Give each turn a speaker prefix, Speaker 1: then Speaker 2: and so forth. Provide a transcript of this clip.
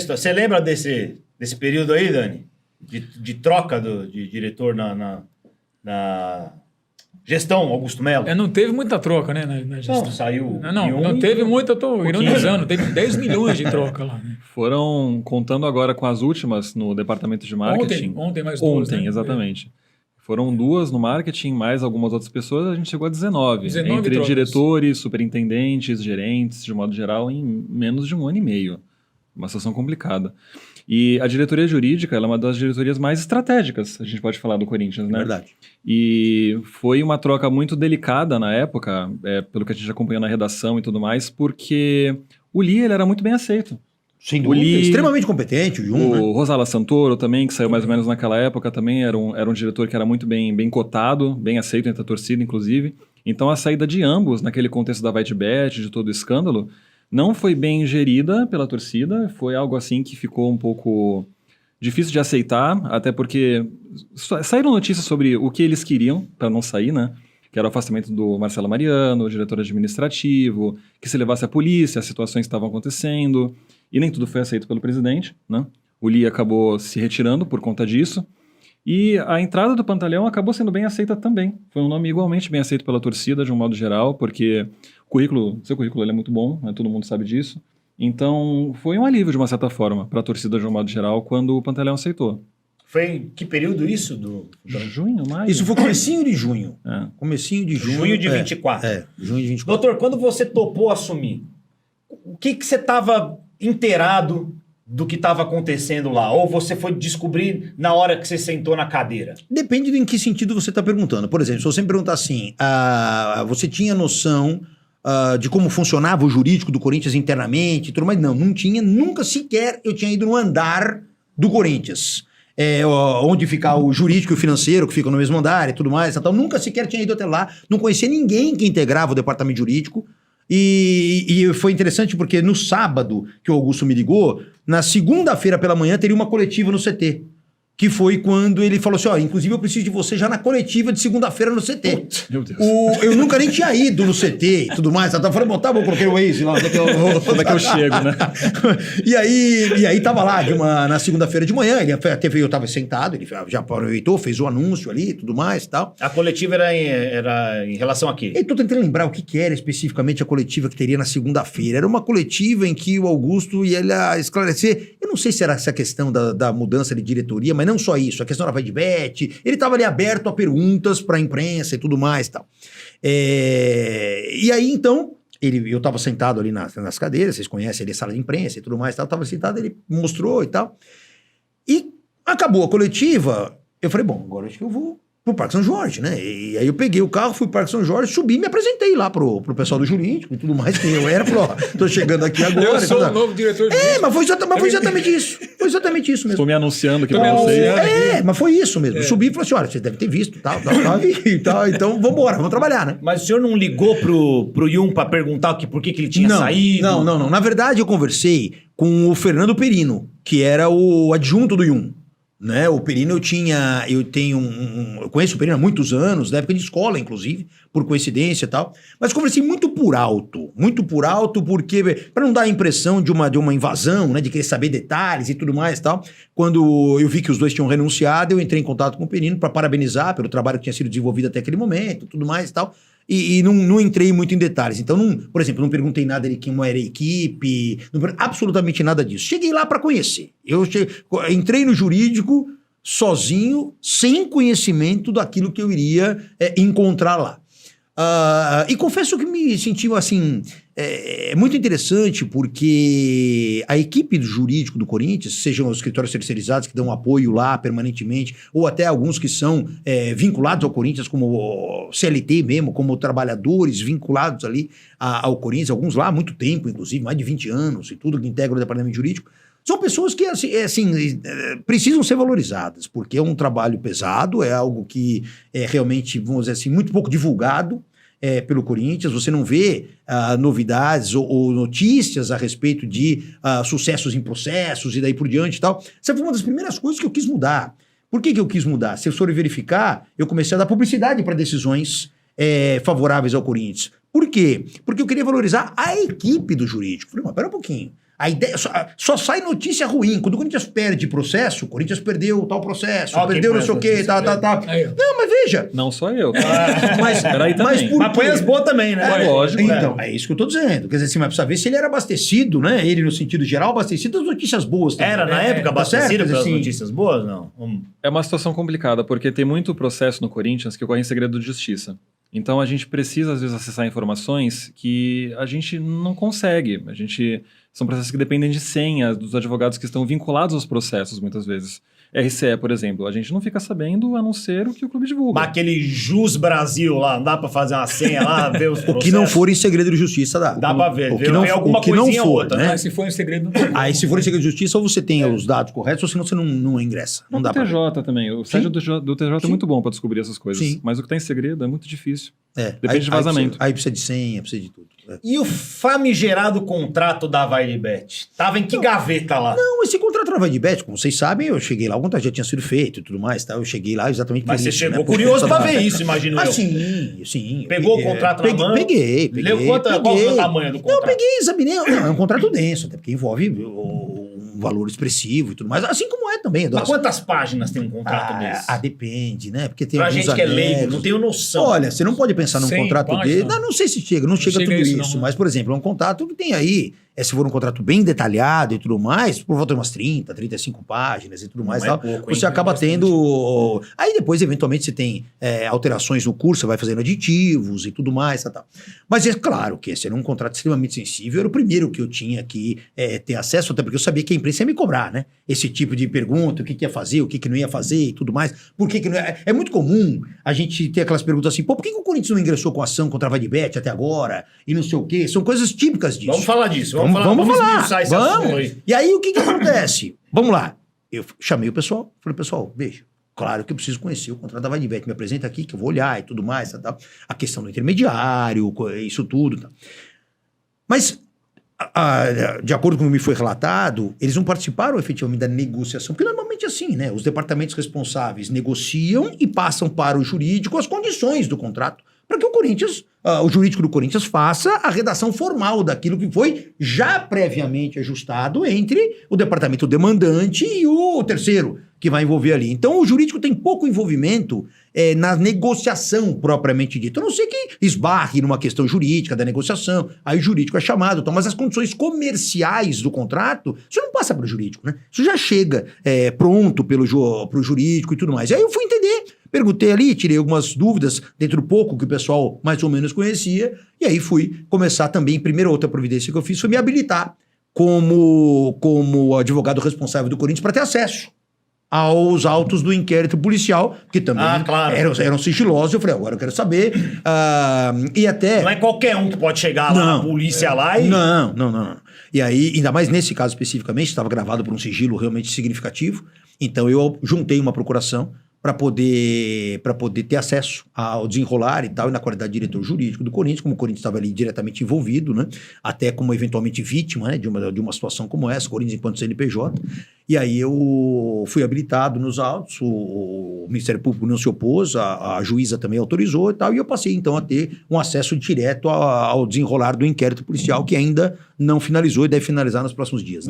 Speaker 1: Você lembra desse período aí, Dani? De troca de diretor na gestão Augusto Melo?
Speaker 2: Não teve muita troca, né, na gestão.
Speaker 1: Não, saiu...
Speaker 2: Não teve muita, eu tô ironizando. Teve 10 milhões de troca lá, né?
Speaker 3: Foram, contando agora com as últimas no departamento de marketing...
Speaker 2: Ontem mais duas,
Speaker 3: Ontem,
Speaker 2: né?
Speaker 3: exatamente. Foram 2 no marketing, mais algumas outras pessoas, a gente chegou a 19 entre
Speaker 2: trocas.
Speaker 3: Diretores, superintendentes, gerentes, de modo geral, em menos de 1 ano e meio. Uma situação complicada. E a diretoria jurídica, ela é uma das diretorias mais estratégicas, a gente pode falar do Corinthians, né?
Speaker 4: Verdade.
Speaker 3: E foi uma troca muito delicada na época, pelo que a gente acompanhou na redação e tudo mais, porque o Lia, ele era muito bem aceito.
Speaker 4: Sem dúvida, extremamente competente, o Jun.
Speaker 3: O Rosala Santoro também, que saiu mais ou menos naquela época, também era um diretor que era muito bem cotado, bem aceito entre a torcida, inclusive. Então a saída de ambos, naquele contexto da ViteBet, de todo o escândalo, não foi bem gerida pela torcida, foi algo assim que ficou um pouco difícil de aceitar, até porque saíram notícias sobre o que eles queriam para não sair, né? Que era o afastamento do Marcelo Mariano, o diretor administrativo, que se levasse a polícia, as situações que estavam acontecendo... E nem tudo foi aceito pelo presidente, né? O Lia acabou se retirando por conta disso. E a entrada do Pantaleão acabou sendo bem aceita também. Foi um nome igualmente bem aceito pela torcida, de um modo geral, porque seu currículo ele é muito bom, né? Todo mundo sabe disso. Então, foi um alívio, de uma certa forma, para a torcida, de um modo geral, quando o Pantaleão aceitou.
Speaker 1: Foi em que período isso?
Speaker 3: Junho, maio?
Speaker 4: Isso foi comecinho de junho.
Speaker 3: É.
Speaker 4: Comecinho de junho.
Speaker 1: Junho de 24.
Speaker 4: Junho de 24.
Speaker 1: Doutor, quando você topou assumir, o que você estava inteirado do que estava acontecendo lá? Ou você foi descobrir na hora que você sentou na cadeira?
Speaker 4: Depende de em que sentido você está perguntando. Por exemplo, se você me perguntar assim, você tinha noção de como funcionava o jurídico do Corinthians internamente e tudo mais? Não tinha. Nunca sequer eu tinha ido no andar do Corinthians. Onde fica o jurídico e o financeiro, que ficam no mesmo andar e tudo mais. Então, nunca sequer tinha ido até lá. Não conhecia ninguém que integrava o departamento jurídico. E foi interessante porque no sábado que o Augusto me ligou, na segunda-feira pela manhã teria uma coletiva no CT. Que foi quando ele falou assim, inclusive eu preciso de você já na coletiva de segunda-feira no CT.
Speaker 3: Meu Deus.
Speaker 4: Eu nunca nem tinha ido no CT e tudo mais. Eu falei, bom, tá bom, coloquei o Waze lá. Onde
Speaker 3: é que eu chego, né?
Speaker 4: E aí tava lá na segunda-feira de manhã, eu tava sentado, ele já aproveitou, fez o anúncio ali e tudo mais e tal.
Speaker 1: A coletiva era em relação a quê?
Speaker 4: Eu tô tentando lembrar o que era especificamente a coletiva que teria na segunda-feira. Era uma coletiva em que o Augusto ia esclarecer, eu não sei se era essa questão da mudança de diretoria, mas não só isso, a questão da ViteBet, ele estava ali aberto a perguntas para a imprensa e tudo mais e tal. E aí, então, eu estava sentado ali nas cadeiras, vocês conhecem ali a sala de imprensa e tudo mais e tal, estava sentado, ele mostrou e tal. E acabou a coletiva, eu falei, bom, agora acho que eu vou pro Parque São Jorge, né? E aí eu peguei o carro, fui pro Parque São Jorge, subi e me apresentei lá pro pessoal do jurídico e tudo mais, quem eu era, falou, tô chegando aqui agora.
Speaker 2: Eu sou o novo diretor jurídico.
Speaker 4: Mas foi exatamente isso. Foi exatamente isso mesmo.
Speaker 3: Estou me anunciando que eu não sei.
Speaker 4: Mas foi isso mesmo. Subi e falei assim, olha, você deve ter visto, tal, então vambora, vamos trabalhar, né?
Speaker 1: Mas o senhor não ligou pro Yun pra perguntar por que ele tinha saído?
Speaker 4: Não. Na verdade, eu conversei com o Fernando Perino, que era o adjunto do Yun. Né? O Perino eu conheço o Perino há muitos anos, da época de escola, inclusive, por coincidência e tal, mas conversei muito por alto, porque, para não dar a impressão de uma invasão, né, de querer saber detalhes e tudo mais e tal, quando eu vi que os dois tinham renunciado, eu entrei em contato com o Perino para parabenizar pelo trabalho que tinha sido desenvolvido até aquele momento, tudo mais e tal, e não entrei muito em detalhes. Então, por exemplo, não perguntei nada de quem era a equipe, absolutamente nada disso. Cheguei lá para conhecer. Entrei no jurídico sozinho, sem conhecimento daquilo que eu iria encontrar lá. E confesso que me senti assim, muito interessante, porque a equipe do jurídico do Corinthians, sejam os escritórios terceirizados que dão apoio lá permanentemente, ou até alguns que são vinculados ao Corinthians como CLT mesmo, como trabalhadores vinculados ali ao Corinthians, alguns lá há muito tempo, inclusive, mais de 20 anos e tudo, que integram o departamento jurídico, são pessoas que precisam ser valorizadas, porque é um trabalho pesado, é algo que é realmente, vamos dizer assim, muito pouco divulgado pelo Corinthians. Você não vê novidades ou notícias a respeito de sucessos em processos e daí por diante e tal. Essa foi uma das primeiras coisas que eu quis mudar. Por que eu quis mudar? Se eu for verificar, eu comecei a dar publicidade para decisões favoráveis ao Corinthians. Por quê? Porque eu queria valorizar a equipe do jurídico. Falei, mas pera um pouquinho. A ideia só sai notícia ruim. Quando o Corinthians perde processo, o Corinthians perdeu tal processo, perdeu não sei o quê, tá.
Speaker 2: Aí, ó.
Speaker 4: Não, mas veja.
Speaker 3: Não só eu.
Speaker 4: Mas,
Speaker 3: Peraí também.
Speaker 4: por
Speaker 1: Mas põe
Speaker 4: quê?
Speaker 1: as boas também, né?
Speaker 3: Lógico.
Speaker 4: Então, é isso que eu tô dizendo. Quer dizer, assim, mas precisa ver se ele era abastecido, né? Ele, no sentido geral, abastecido das notícias boas também.
Speaker 1: Era, na época,
Speaker 4: Tá certo?
Speaker 1: abastecido
Speaker 4: Quer dizer,
Speaker 1: pelas
Speaker 4: assim,
Speaker 1: notícias boas? Não.
Speaker 3: É uma situação complicada, porque tem muito processo no Corinthians que ocorre em segredo de justiça. Então a gente precisa, às vezes, acessar informações que a gente não consegue. São processos que dependem de senhas dos advogados que estão vinculados aos processos, muitas vezes. RCE, por exemplo, a gente não fica sabendo a não ser o que o clube divulga.
Speaker 1: Mas aquele Jus Brasil lá, não dá pra fazer uma senha lá, ver os
Speaker 4: O
Speaker 1: processos?
Speaker 4: que não for em segredo de justiça dá.
Speaker 1: Dá pra ver.
Speaker 4: O que não,
Speaker 1: Tem alguma
Speaker 4: o que não
Speaker 1: coisinha
Speaker 4: for,
Speaker 1: ou outra,
Speaker 4: né?
Speaker 2: Mas se for em segredo, não tem.
Speaker 4: Aí, se for em segredo de justiça, ou você tem os dados corretos, ou senão você não ingressa. Não dá
Speaker 3: O
Speaker 4: pra ver.
Speaker 3: TJ também. O site do TJ é
Speaker 4: Sim.
Speaker 3: muito bom para descobrir essas coisas.
Speaker 4: Sim.
Speaker 3: Mas o que está em segredo é muito difícil.
Speaker 4: Depende
Speaker 3: de vazamento.
Speaker 4: Aí precisa de senha, precisa de tudo.
Speaker 1: E o famigerado contrato da Vaidebet? Tava em que gaveta lá?
Speaker 4: Não, esse contrato na Vaidebet, como vocês sabem, eu cheguei lá, o contrato já tinha sido feito e tudo mais, tá? Eu cheguei lá exatamente por
Speaker 1: Mas você
Speaker 4: isso,
Speaker 1: chegou
Speaker 4: né?
Speaker 1: curioso pra ver
Speaker 4: Porque-
Speaker 1: isso, imagino
Speaker 4: Ah,
Speaker 1: eu.
Speaker 4: sim.
Speaker 1: Pegou o contrato na mão?
Speaker 4: Peguei.
Speaker 1: Leu qual foi o tamanho do
Speaker 4: Não,
Speaker 1: contrato?
Speaker 4: eu peguei, examinei. Não, é um contrato denso, até porque envolve um valor expressivo e tudo mais, assim como é também.
Speaker 1: Mas quantas páginas tem um contrato desse?
Speaker 4: Depende, né? Porque tem
Speaker 1: Pra
Speaker 4: alguns
Speaker 1: gente que é leigo,
Speaker 4: anexos.
Speaker 1: não tenho noção.
Speaker 4: Olha, você não pode pensar num
Speaker 2: 100
Speaker 4: contrato
Speaker 2: páginas?
Speaker 4: dele. Não sei se chega, não chega
Speaker 2: chega
Speaker 4: tudo
Speaker 2: isso,
Speaker 4: isso.
Speaker 2: não.
Speaker 4: Mas, por exemplo, é um contrato que tem aí, se for um contrato bem detalhado e tudo mais, por volta de umas 30, 35 páginas e tudo mais,
Speaker 1: é
Speaker 4: tal,
Speaker 1: pouco, hein?
Speaker 4: você acaba
Speaker 1: Bastante.
Speaker 4: tendo. Aí depois, eventualmente, você tem alterações no curso, você vai fazendo aditivos e tudo mais, tal. Mas é claro que esse era um contrato extremamente sensível, era o primeiro que eu tinha que ter acesso, até porque eu sabia que a imprensa ia me cobrar, né? Esse tipo de pergunta, o que ia fazer, o que não ia fazer e tudo mais. Por que não ia... É muito comum a gente ter aquelas perguntas assim, pô, por que o Corinthians não ingressou com ação contra a Vaidebet até agora? E não sei o quê. São coisas típicas disso.
Speaker 1: Vamos falar disso.
Speaker 4: Vamos falar.
Speaker 1: esmiuçar esse assunto aí.
Speaker 4: E aí, o que acontece? Vamos lá. Eu chamei o pessoal, falei, pessoal, veja, claro que eu preciso conhecer o contrato da Vaidebet, me apresenta aqui que eu vou olhar e tudo mais, tá. A questão do intermediário, isso tudo. Tá. Mas, de acordo com o que me foi relatado, eles não participaram efetivamente da negociação, porque normalmente é assim, né? Os departamentos responsáveis negociam e passam para o jurídico as condições do contrato, para que o Corinthians, o jurídico do Corinthians faça a redação formal daquilo que foi já previamente ajustado entre o departamento demandante e o terceiro que vai envolver ali. Então, o jurídico tem pouco envolvimento na negociação propriamente dita. A não ser que esbarre numa questão jurídica da negociação, aí o jurídico é chamado, então, mas as condições comerciais do contrato, isso não passa para o jurídico, né? Isso já chega pronto pro jurídico e tudo mais. E aí eu fui entender, perguntei ali, tirei algumas dúvidas dentro do pouco que o pessoal mais ou menos conhecia, e aí fui começar também, primeira outra providência que eu fiz foi me habilitar como advogado responsável do Corinthians para ter acesso aos autos do inquérito policial, que também
Speaker 1: claro.
Speaker 4: eram sigilosos. Eu falei, agora eu quero saber. E até...
Speaker 1: Não é qualquer um que pode chegar lá na polícia lá e...
Speaker 4: Não. E aí, ainda mais nesse caso especificamente, estava gravado por um sigilo realmente significativo. Então eu juntei uma procuração para poder ter acesso ao desenrolar e tal, e na qualidade de diretor jurídico do Corinthians, como o Corinthians estava ali diretamente envolvido, né? Até como eventualmente vítima, né? de uma situação como essa, o Corinthians enquanto CNPJ. E aí eu fui habilitado nos autos, o Ministério Público não se opôs, a juíza também autorizou e tal, e eu passei então a ter um acesso direto ao desenrolar do inquérito policial, que ainda não finalizou e deve finalizar nos próximos dias.